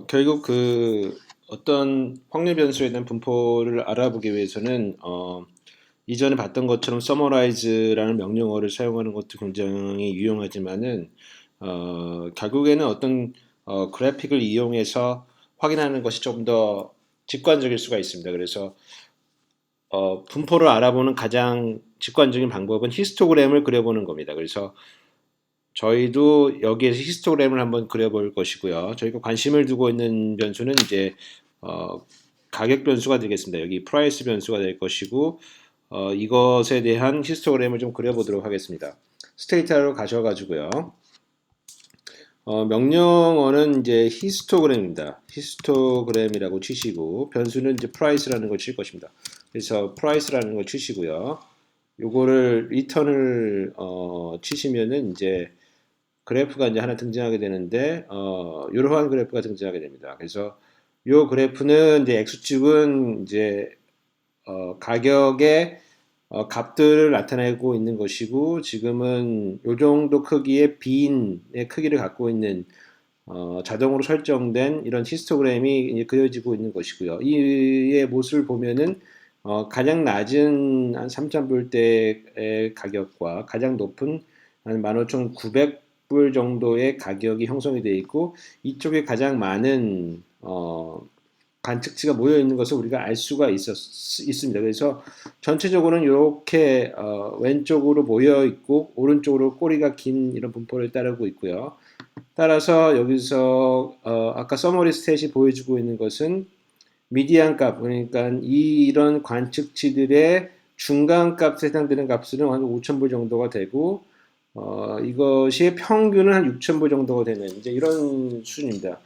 결국 어떤 확률 변수에 대한 분포를 알아보기 위해서는 이전에 봤던 것처럼 summarize라는 명령어를 사용하는 것도 굉장히 유용하지만은 결국에는 어떤 그래픽을 이용해서 확인하는 것이 조금 더 직관적일 수가 있습니다. 그래서 분포를 알아보는 가장 직관적인 방법은 히스토그램을 그려보는 겁니다. 그래서 저희도 여기에서 히스토그램을 한번 그려볼 것이고요. 저희가 관심을 두고 있는 변수는 이제 어, 가격 변수가 되겠습니다. 여기 프라이스 변수가 될 것이고 이것에 대한 히스토그램을 좀 그려보도록 하겠습니다. 스테이터로 가셔가지고요. 명령어는 이제 히스토그램입니다. 히스토그램이라고 치시고 변수는 이제 프라이스라는 걸 칠 것입니다. 그래서 프라이스라는 걸 치시고요. 요거를 리턴을 치시면은 이제 그래프가 이제 하나 등장하게 되는데 이러한 그래프가 등장하게 됩니다. 그래서 이 그래프는 이제 x축은 이제 가격의 값들을 나타내고 있는 것이고 지금은 이 정도 크기의 빈의 크기를 갖고 있는 자동으로 설정된 이런 히스토그램이 그려지고 있는 것이고요. 이의 모습을 보면은 가장 낮은 한 3,000불대의 가격과 가장 높은 한 15,900불 정도의 가격이 형성이 되어 있고 이쪽에 가장 많은 관측치가 모여 있는 것을 우리가 알 수가 있습니다. 그래서 전체적으로는 이렇게 왼쪽으로 모여 있고 오른쪽으로 꼬리가 긴 이런 분포를 따르고 있고요. 따라서 여기서 아까 서머리 스탯이 보여주고 있는 것은 미디안 값, 그러니까 이런 관측치들의 중간 값에 해당되는 값은 한 5,000불 정도가 되고 이것이 평균은 한 6,000불 정도가 되는 이제 이런 수준입니다.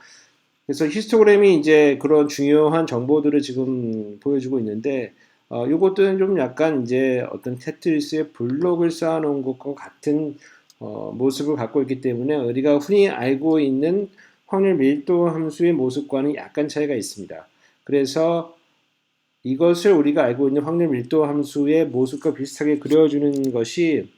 그래서 히스토그램이 이제 그런 중요한 정보들을 지금 보여주고 있는데, 이것들은 좀 약간 이제 어떤 테트리스의 블록을 쌓아놓은 것과 같은 모습을 갖고 있기 때문에 우리가 흔히 알고 있는 확률 밀도 함수의 모습과는 약간 차이가 있습니다. 그래서 이것을 우리가 알고 있는 확률 밀도 함수의 모습과 비슷하게 그려주는 것이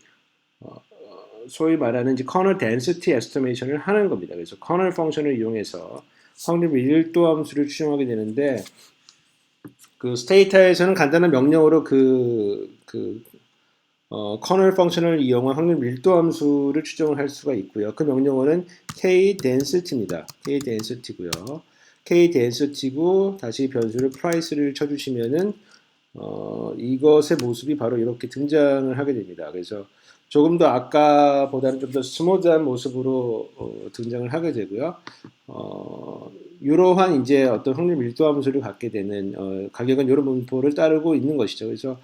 소위 말하는 이제 커널 덴시티 에스티메이션을 하는 겁니다. 그래서 커널 펑션을 이용해서 확률 밀도 함수를 추정하게 되는데 그 스테이터에서는 간단한 명령어로 커널 펑션을 이용한 확률 밀도 함수를 추정을 할 수가 있고요. 그 명령어는 k density입니다. k density고요. k density고 다시 변수를 price를 쳐주시면은 이것의 모습이 바로 이렇게 등장을 하게 됩니다. 그래서 조금 더 아까보다는 좀 더 스무드한 모습으로 등장을 하게 되고요. 이러한 이제 어떤 확률 밀도 함수를 갖게 되는 가격은 이런 분포를 따르고 있는 것이죠. 그래서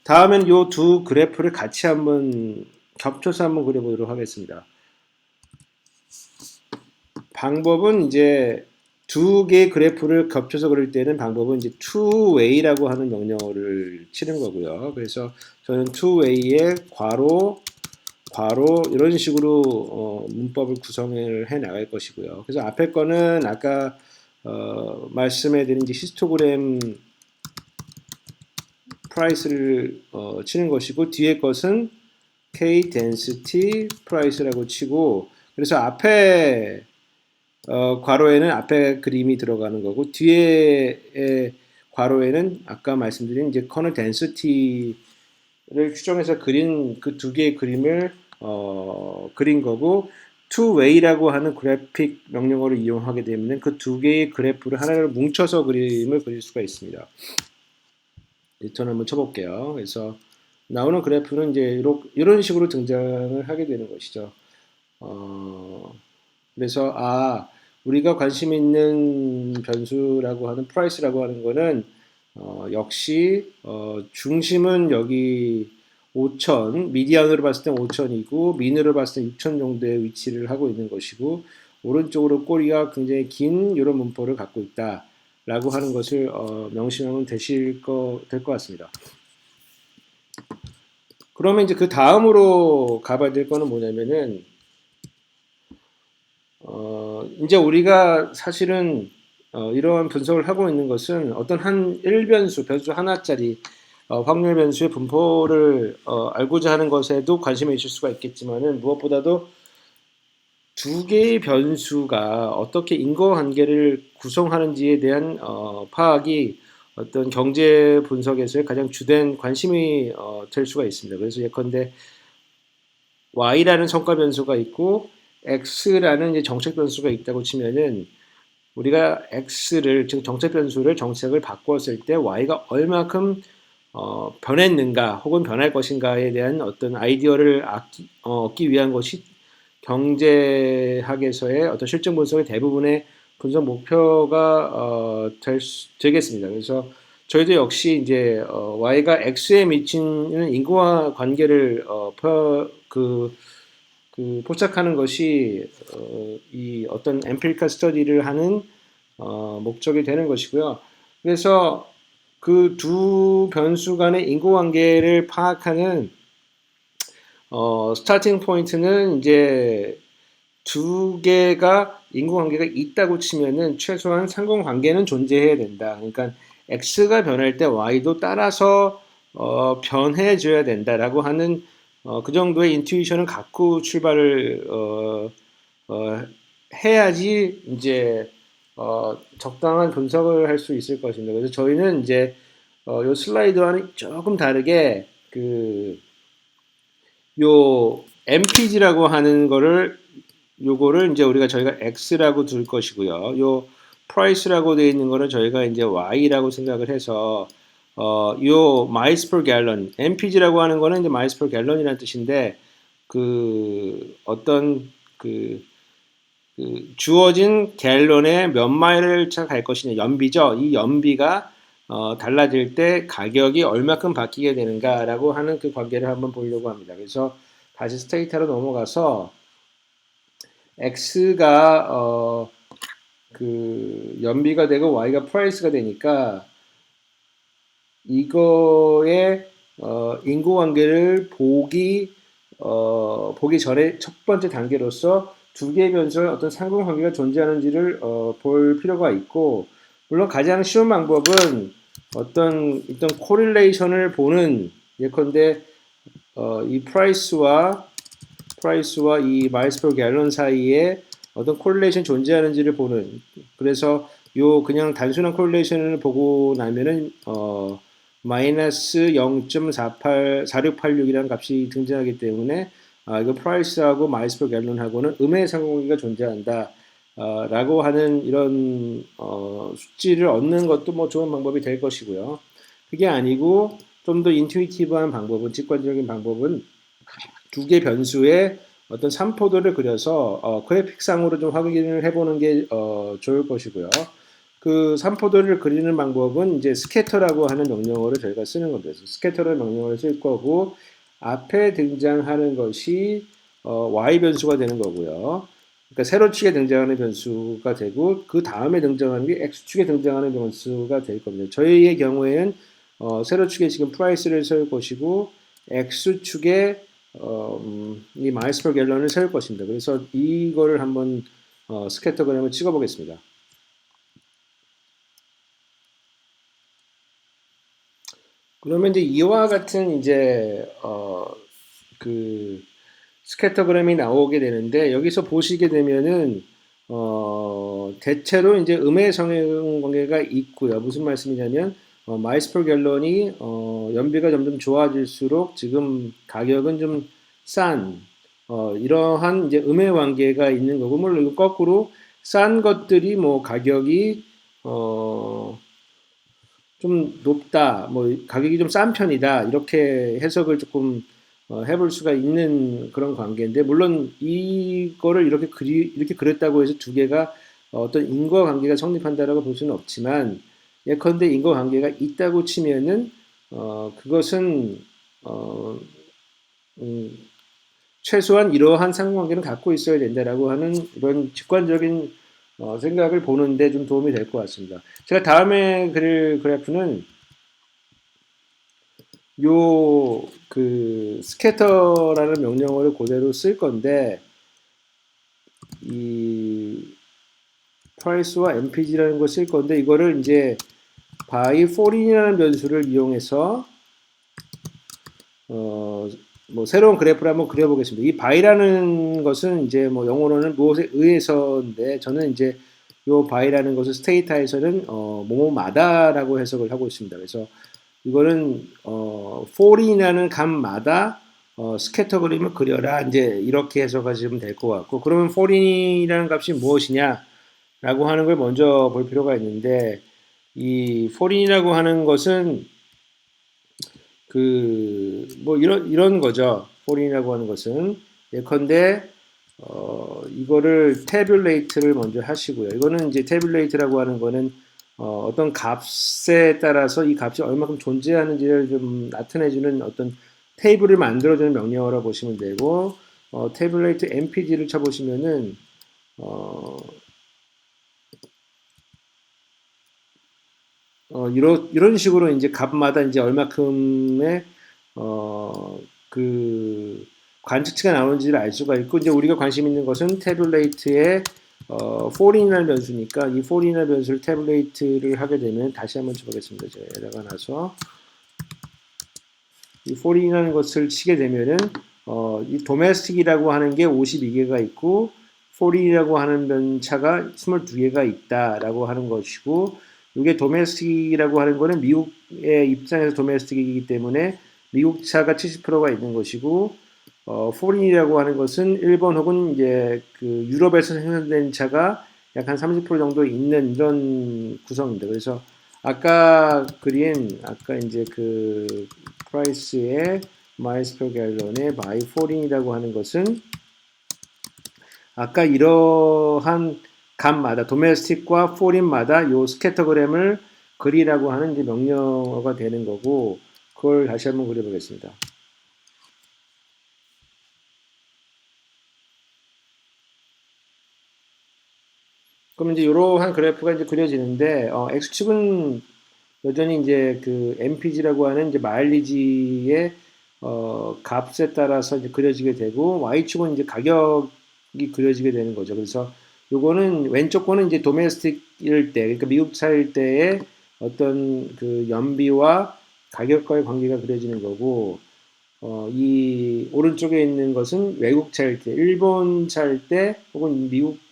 다음엔 이 두 그래프를 같이 한번 겹쳐서 한번 그려보도록 하겠습니다. 방법은 이제 두 개의 그래프를 겹쳐서 그릴 때는 방법은 이제 two-way라고 하는 명령어를 치는 거고요. 그래서 저는 two-way의 괄호 이런 식으로 문법을 구성을 해 나갈 것이고요. 그래서 앞에 거는 아까 말씀해 드린 이제 히스토그램 프라이스를 치는 것이고 뒤에 것은 K density price라고 치고 그래서 앞에 괄호에는 앞에 그림이 들어가는 거고 뒤에 괄호에는 아까 말씀드린 이제 커널 덴시티를 추정해서 그린 그 두 개의 그림을 그린 거고 two-way라고 하는 그래픽 명령어를 이용하게 되면 그 두 개의 그래프를 하나로 뭉쳐서 그림을 그릴 수가 있습니다. 리턴 한번 쳐볼게요. 그래서 나오는 그래프는 이제 이런 식으로 등장을 하게 되는 것이죠. 그래서 우리가 관심 있는 변수라고 하는 프라이스라고 하는 거는 역시 중심은 여기 5,000, 미디안으로 봤을 때 5,000이고 민으로 봤을 때 6,000 정도의 위치를 하고 있는 것이고 오른쪽으로 꼬리가 굉장히 긴 이런 분포를 갖고 있다라고 하는 것을 명심하면 될 것 같습니다. 그러면 이제 그 다음으로 가봐야 될 거는 뭐냐면은 이제 우리가 사실은 이러한 분석을 하고 있는 것은 어떤 한 1변수, 변수 하나짜리 확률 변수의 분포를 알고자 하는 것에도 관심이 있을 수가 있겠지만은 무엇보다도 두 개의 변수가 어떻게 인과관계를 구성하는지에 대한 파악이 어떤 경제 분석에서의 가장 주된 관심이 될 수가 있습니다. 그래서 예컨대 y라는 성과 변수가 있고 x라는 이제 정책 변수가 있다고 치면은 우리가 x를 즉 정책 변수를 정책을 바꿨을 때 y가 얼마큼 변했는가 혹은 변할 것인가에 대한 어떤 아이디어를 얻기 위한 것이 경제학에서의 어떤 실증 분석의 대부분의 분석 목표가 되겠습니다. 그래서 저희도 역시 이제 y가 x에 미치는 인과 관계를 포착하는 것이 이 어떤 엠피리컬 스터디를 하는 목적이 되는 것이고요. 그래서 그 두 변수 간의 인과관계를 파악하는 스타팅 포인트는 이제 두 개가 인과관계가 있다고 치면은 최소한 상관관계는 존재해야 된다. 그러니까 x가 변할 때 y도 따라서 변해줘야 된다라고 하는 그 정도의 인투이션을 갖고 출발을 해야지 이제 적당한 분석을 할 수 있을 것입니다. 그래서 저희는 이제 요 슬라이드와는 조금 다르게 요 MPG라고 하는 거를 요거를 이제 저희가 X라고 둘 것이고요. 요 price라고 되어 있는 거는 저희가 이제 Y라고 생각을 해서 요 miles per gallon, MPG라고 하는 거는 이제 miles per gallon이라는 뜻인데 그 어떤 주어진 갤런에 몇 마일을 갈 것이냐 연비죠. 이 연비가 달라질 때 가격이 얼마큼 바뀌게 되는가라고 하는 그 관계를 한번 보려고 합니다. 그래서 다시 스테이터로 넘어가서 x가 연비가 되고 y가 프라이스가 되니까 이거의 인과관계를 보기 전에 첫 번째 단계로서 두 개의 변수의 어떤 상관관계가 존재하는지를 볼 필요가 있고, 물론 가장 쉬운 방법은 어떤 코릴레이션을 보는, 예컨대 이 프라이스와 이 마일스 퍼 갤런 사이에 어떤 코릴레이션 존재하는지를 보는, 그래서 요 그냥 단순한 코릴레이션을 보고 나면은 마이너스 0.4686이라는 값이 등장하기 때문에 이거 프라이스하고 마일스 퍼 갤런하고는 음의 상관관계가 존재한다. 라고 하는 이런 수치를 얻는 것도 뭐 좋은 방법이 될 것이고요. 그게 아니고 좀 더 인투이티브한 방법은, 직관적인 방법은 두 개 변수의 어떤 삼포도를 그려서 그래픽상으로 좀 확인을 해보는 게 좋을 것이고요. 그 삼포도를 그리는 방법은 이제 스캐터라고 하는 명령어를 저희가 쓰는 겁니다. 스캐터라는 명령어를 쓸 거고 앞에 등장하는 것이 y 변수가 되는 거고요. 그러니까 세로축에 등장하는 변수가 되고 그 다음에 등장하는 게 x축에 등장하는 변수가 될 겁니다. 저희의 경우에는 세로축에 지금 프라이스를 세울 것이고 x축에 이 마일스 퍼 갤런을 세울 것입니다. 그래서 이거를 한번 스캐터그램을 찍어 보겠습니다. 그러면 이제 이와 같은 이제 스캐터그램이 나오게 되는데, 여기서 보시게 되면은 대체로 이제 음의 상관관계가 있고요. 무슨 말씀이냐면 마일스 퍼 갤런이 연비가 점점 좋아질수록 지금 가격은 좀 싼 이러한 이제 음의 관계가 있는 거고, 물론 이거 거꾸로 싼 것들이 뭐 가격이 좀 높다, 뭐 가격이 좀 싼 편이다, 이렇게 해석을 조금 해볼 수가 있는 그런 관계인데, 물론 이거를 이렇게 그렸다고 해서 두 개가 어떤 인과관계가 성립한다라고 볼 수는 없지만, 예컨대 인과관계가 있다고 치면은 그것은 최소한 이러한 상관관계는 갖고 있어야 된다라고 하는 이런 직관적인 생각을 보는데 좀 도움이 될 것 같습니다. 제가 다음에 그릴 그래프는 요 스캐터라는 명령어를 그대로 쓸 건데, 이 price와 mpg라는 걸 쓸 건데, 이거를 이제 by foreign이라는 변수를 이용해서 뭐 새로운 그래프를 한번 그려보겠습니다. 이 바이라는 것은 이제 뭐 영어로는 무엇에 의해서인데 저는 이제 요 바이라는 것을 스테이터에서는 뭐뭐마다라고 해석을 하고 있습니다. 그래서 이거는 for이라는 값마다 스캐터 그림을 그려라 이제 이렇게 해석하시면 될 것 같고 그러면 for이라는 값이 무엇이냐라고 하는 걸 먼저 볼 필요가 있는데 이 for이라고 하는 것은 뭐 이런 거죠. for이라고 하는 것은 예컨대 이거를 tabulate를 먼저 하시고요. 이거는 이제 tabulate라고 하는 거는 어떤 값에 따라서 이 값이 얼마큼 존재하는지를 좀 나타내주는 어떤 테이블을 만들어주는 명령어라고 보시면 되고, tabulate npd를 쳐보시면은, 이런 식으로 이제 값마다 이제 얼마큼의, 그, 관측치가 나오는지를 알 수가 있고, 이제 우리가 관심 있는 것은 tabulate의 for이라는 변수니까 이 for이라는 변수를 tabulate를 하게 되면 다시 한번 쳐보겠습니다. 제가 에러가 나서 이 for이라는 것을 치게 되면은 이 domestic이라고 하는 게 52개가 있고 for이라고 하는 변차가 22개가 있다라고 하는 것이고 이게 domestic이라고 하는 거는 미국의 입장에서 domestic이기 때문에 미국 차가 70%가 있는 것이고 foreign이라고 하는 것은 일본 혹은 이제 그 유럽에서 생산된 차가 약 한 30% 정도 있는 이런 구성입니다. 그래서 아까 이제 그 프라이스의 miles per gallon의 by foreign이라고 하는 것은 아까 이러한 값마다 domestic과 foreign마다 요 스캐터그램을 그리라고 하는 이제 명령어가 되는 거고 그걸 다시 한번 그려보겠습니다. 그럼 이제 이러한 그래프가 이제 그려지는데, X축은 여전히 이제 그 MPG라고 하는 이제 마일리지의, 값에 따라서 이제 그려지게 되고, Y축은 이제 가격이 그려지게 되는 거죠. 그래서 요거는 왼쪽 거는 이제 도메스틱일 때, 그러니까 미국 차일 때의 어떤 그 연비와 가격과의 관계가 그려지는 거고, 이 오른쪽에 있는 것은 외국 차일 때, 일본 차일 때, 혹은 미국,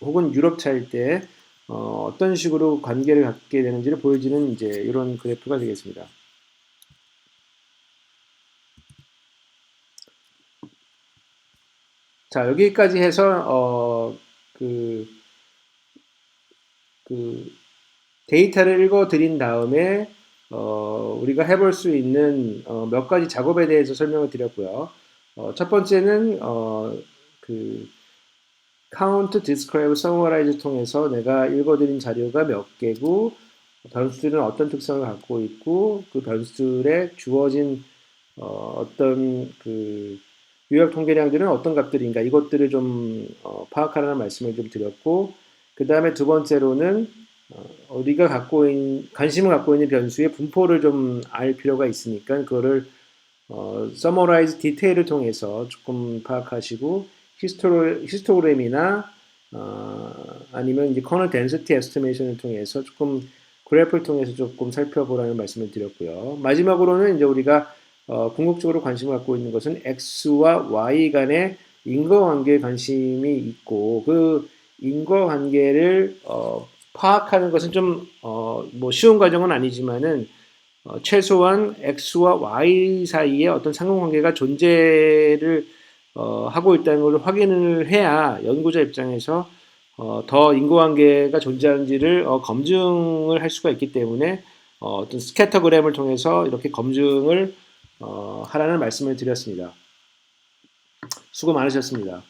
혹은 유럽 차일 때, 어떤 식으로 관계를 갖게 되는지를 보여주는 이제 이런 그래프가 되겠습니다. 자, 여기까지 해서, 그, 그, 데이터를 읽어 드린 다음에, 우리가 해볼 수 있는, 몇 가지 작업에 대해서 설명을 드렸고요. 첫 번째는, 그, count, describe, summarize 통해서 내가 읽어드린 자료가 몇 개고 변수들은 어떤 특성을 갖고 있고 그 변수들의 주어진 어떤 그 요약 통계량들은 어떤 값들인가 이것들을 좀 파악하라는 말씀을 좀 드렸고 그 다음에 두 번째로는 우리가 관심을 갖고 있는 변수의 분포를 좀 알 필요가 있으니까 그거를 summarize 디테일을 통해서 조금 파악하시고 히스토그램이나 아니면 이제 커널 덴시티 에스티메이션을 통해서 조금 그래프를 통해서 조금 살펴보라는 말씀을 드렸고요. 마지막으로는 이제 우리가 궁극적으로 관심을 갖고 있는 것은 X와 Y 간의 인과관계에 관심이 있고 그 인과관계를 파악하는 것은 좀 뭐 쉬운 과정은 아니지만은 최소한 X와 Y 사이에 어떤 상관관계가 존재를 하고 있다는 걸 확인을 해야 연구자 입장에서 더 인과관계가 존재하는지를 검증을 할 수가 있기 때문에 어떤 스캐터그램을 통해서 이렇게 검증을 하라는 말씀을 드렸습니다. 수고 많으셨습니다.